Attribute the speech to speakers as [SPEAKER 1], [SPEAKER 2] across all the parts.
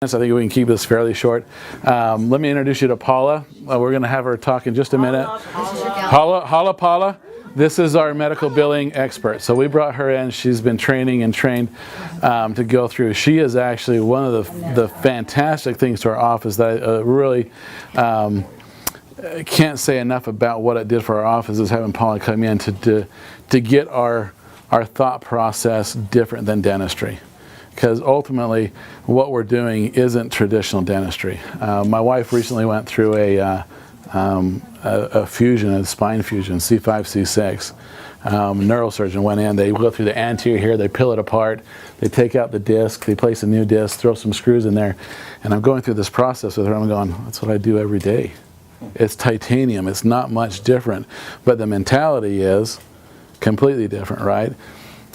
[SPEAKER 1] I think we can keep this fairly short. Let me introduce you to Paula. We're going to have her talk in just a minute. Paula. This is our medical billing expert. So we brought her in. She's been training and trained to go through. She is actually one of the fantastic things to our office that I really can't say enough about what it did for our office, is having Paula come in to get our thought process different than dentistry. Because ultimately, what we're doing isn't traditional dentistry. My wife recently went through a fusion, a spine fusion, C5, C6. Neurosurgeon went in, they go through the anterior here, they peel it apart, they take out the disc, they place a new disc, throw some screws in there, and I'm going through this process with her, I'm going, that's what I do every day. It's titanium, it's not much different, but the mentality is completely different, right?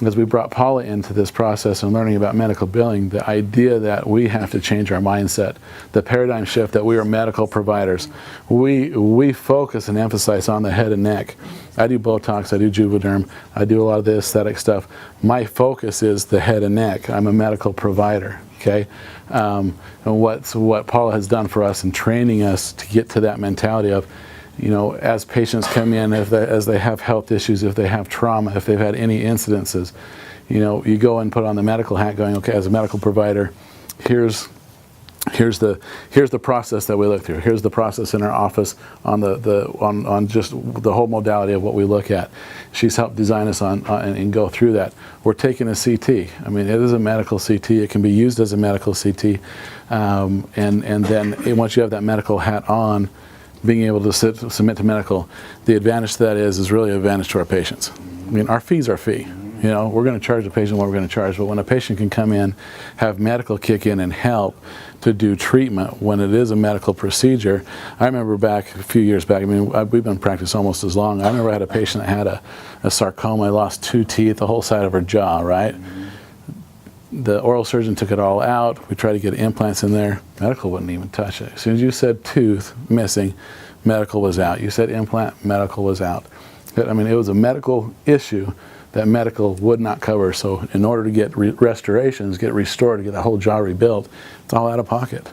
[SPEAKER 1] As we brought Paula into this process and learning about medical billing, the idea that we have to change our mindset, the paradigm shift that we are medical providers. We focus and emphasize on the head and neck. I do Botox, I do Juvederm, I do a lot of the aesthetic stuff. My focus is the head and neck. I'm a medical provider, okay? And what Paula has done for us in training us to get to that mentality of, you know, as patients come in, as they have health issues, if they have trauma, if they've had any incidences, you know, you go and put on the medical hat going, okay, as a medical provider, here's the process that we look through. Here's the process in our office on just the whole modality of what we look at. She's helped design us on and go through that. We're taking a CT. I mean, it is a medical CT. It can be used as a medical CT, and then once you have that medical hat on, being able to submit to medical, the advantage to that is really an advantage to our patients. I mean, our fees are fee. You know, we're going to charge the patient what we're going to charge, but when a patient can come in, have medical kick in and help to do treatment when it is a medical procedure. I remember back a few years back, I mean, we've been in practice almost as long. I remember I had a patient that had a sarcoma. I lost 2 teeth, the whole side of her jaw, right? The oral surgeon took it all out. We tried to get implants in there. Medical wouldn't even touch it. As soon as you said tooth missing, medical was out. You said implant, medical was out. I mean, it was a medical issue that medical would not cover. So in order to get restorations, get restored, to get the whole jaw rebuilt, it's all out of pocket.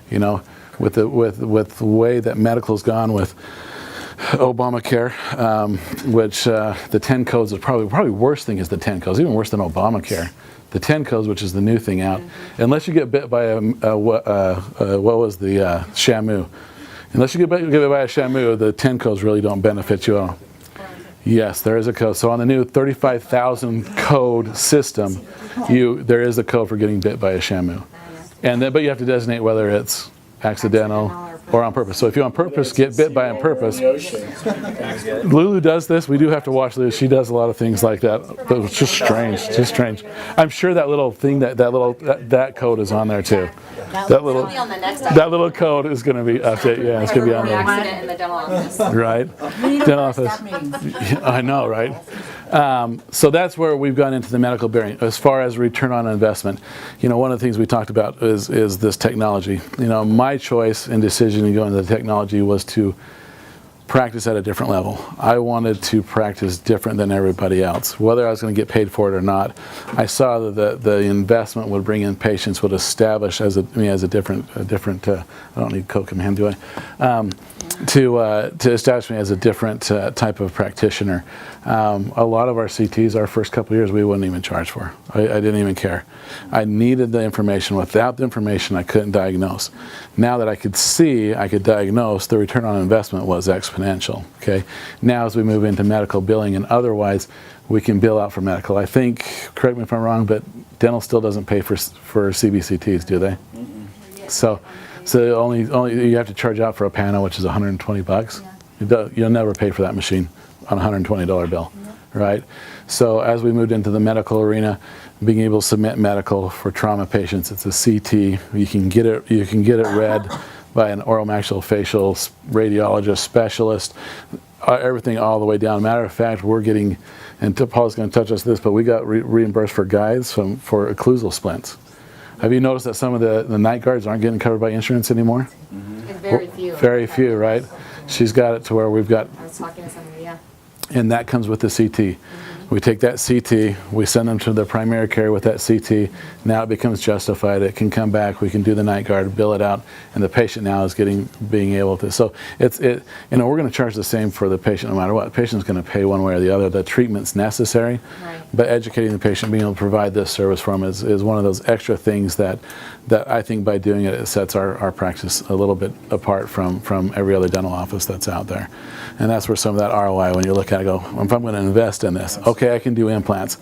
[SPEAKER 1] You know, with the way that medical's gone with Obamacare, which the 10 codes is probably worst thing is the 10 codes, even worse than Obamacare. The 10 codes, which is the new thing out, unless you get bit by what was the Shamu. Unless you get bit by a Shamu, the 10 codes really don't benefit you at all. Yes, there is a code. So on the new 35,000 code system, there is a code for getting bit by a Shamu. But you have to designate whether it's accidental or on purpose. So if you on purpose get bit by on purpose, Lulu does this. We do have to watch Lulu. She does a lot of things like that. But it's just strange. Just strange. I'm sure that little thing that code is on there too. That little code is going to be updated. Yeah, it's going to be on there.
[SPEAKER 2] Accident in the dental office.
[SPEAKER 1] Right. Dental office. I know, right? So that's where we've gone into the medical billing. As far as return on investment, you know, one of the things we talked about is this technology. You know, my choice and decision to go into the technology was to practice at a different level. I wanted to practice different than everybody else. Whether I was going to get paid for it or not, I saw that the investment would bring in patients, would establish me as a different. I don't need Coke in my hand, do I? To establish me as a different type of practitioner. A lot of our CTs, our first couple of years, we wouldn't even charge for. I didn't even care. I needed the information. Without the information, I couldn't diagnose. Now that I could see, I could diagnose, the return on investment was exponential. Okay. Now as we move into medical billing and otherwise, we can bill out for medical. I think, correct me if I'm wrong, but dental still doesn't pay for CBCTs, do they? Mm-hmm. So only you have to charge out for a panel, which is $120. Yeah. You'll never pay for that machine on a $120 bill, right? So as we moved into the medical arena, being able to submit medical for trauma patients, it's a CT. You can get it read by an oral-maxillofacial radiologist specialist, everything all the way down. Matter of fact, we're getting, and Paul's going to touch us this, but we got reimbursed for guides for occlusal splints. Have you noticed that some of the night guards aren't getting covered by insurance anymore?
[SPEAKER 2] Mm-hmm. Very few.
[SPEAKER 1] Very few, right? She's got it to where we've got.
[SPEAKER 2] I was talking to somebody, yeah.
[SPEAKER 1] And that comes with the CT. We take that CT, we send them to the primary care with that CT. Now it becomes justified. It can come back. We can do the night guard, bill it out, and the patient now is being able to. So we're going to charge the same for the patient no matter what. The patient's going to pay one way or the other. The treatment's necessary,
[SPEAKER 2] Right.
[SPEAKER 1] but educating the patient, being able to provide this service for them is one of those extra things that I think by doing it, it sets our practice a little bit apart from every other dental office that's out there. And that's where some of that ROI, when you look at it, go, if I'm going to invest in this, okay, I can do implants.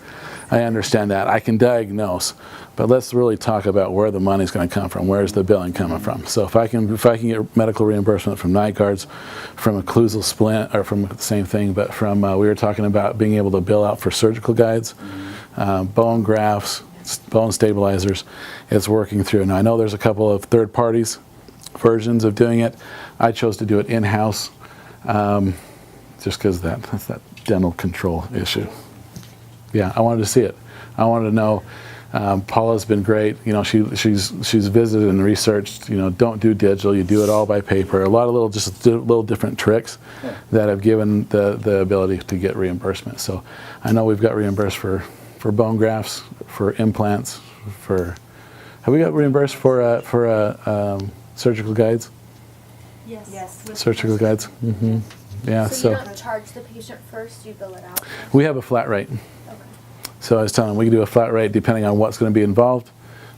[SPEAKER 1] I understand that. I can diagnose. But let's really talk about where the money's going to come from. Where's the billing coming from? So if I can get medical reimbursement from night guards, from occlusal splint, or from the same thing, but from, we were talking about being able to bill out for surgical guides, bone grafts, bone stabilizers, it's working through. Now I know there's a couple of third parties versions of doing it. I chose to do it in-house just because that's that dental control issue. Yeah, I wanted to see it. I wanted to know. Paula's been great. You know, she's visited and researched. You know, don't do digital. You do it all by paper. A lot of little different tricks that have given the ability to get reimbursement. So I know we've got reimbursed for bone grafts, for implants, have we got reimbursed for surgical guides?
[SPEAKER 3] Yes.
[SPEAKER 1] Surgical guides. Mm-hmm. Yeah.
[SPEAKER 3] So you don't charge the patient first, you bill it out?
[SPEAKER 1] We have a flat rate.
[SPEAKER 3] Okay.
[SPEAKER 1] So I was telling them we can do a flat rate depending on what's going to be involved.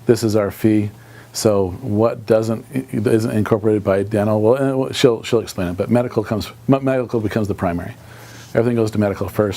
[SPEAKER 1] This is our fee. So what isn't incorporated by dental? Well, she'll explain it. But medical becomes the primary. Everything goes to medical first.